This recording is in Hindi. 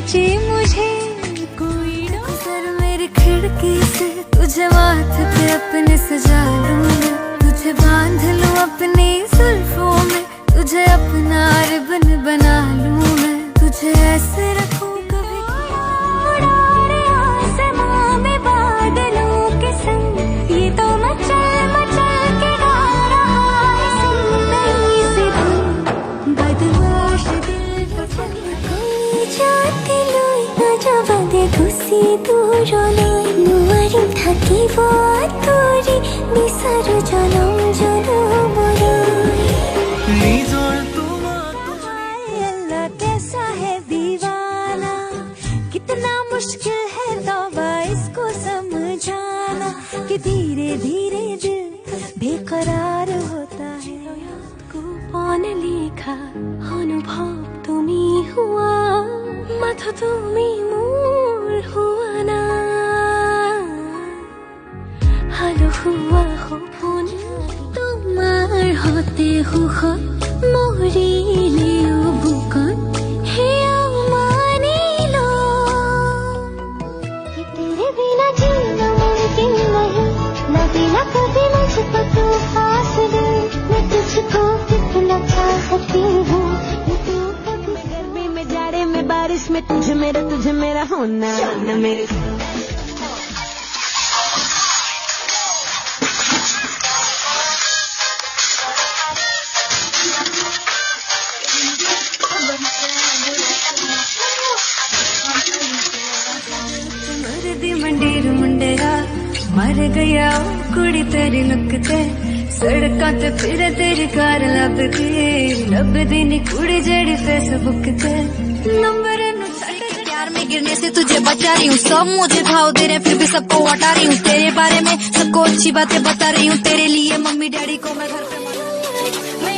खींचे मुझे कोई सर मेरी खिड़की से तुझे माथे पे अपने सजा लूं मैं, तुझे बांध लूं अपनी जुल्फों में, तुझे अपना रिबन बना लूं मैं, तुझे ऐसे रखूं कभी उड़ा रे आसमां में बादलों के संग, ये तो मचल मचल के गा रहा है सुंदरी सी धुन, बदमाश दिल को चल कोई जाते लोई ना जाबदे खुशी दूरो लोई नुआरी থাকিব তোরে বিসার জনম জনম নিজর তোমার अल्लाह कैसा है दीवाना, कितना मुश्किल है तौबा इसको समझाना कि धीरे धीरे दिल बेकरार होता है। कौन लिखा अनुभव तुमी हुआ माथा तुमी मोर हुआ ना, ভালো হুয়া হবন তোমার হতে হুখন মরিলেও বুকন হেয়াও মানিল कि तेरे बिना जीना मुमकिन नहीं, लगेगा कभी मुझको तू फासले, मैं तुझको कितना चाहती हूँ, गर्मी में जाड़े में बारिश में तुझे मेरा होना न मेरे मरदी मंडीर मुंडेरा मर गया कुड़ी तेरी लुक ते, सड़कां ते फिरे तेरी कार लभदी नी कुड़ी जेड़ी फेसबुक ते, नंबर प्यार में गिरने से तुझे बचा रही हूँ, सब मुझे भाव दे रहे फिर भी सबको हटा रही हूँ, तेरे बारे में सबको अच्छी बातें बता रही हूँ, तेरे लिए मम्मी डैडी को मैं घर पे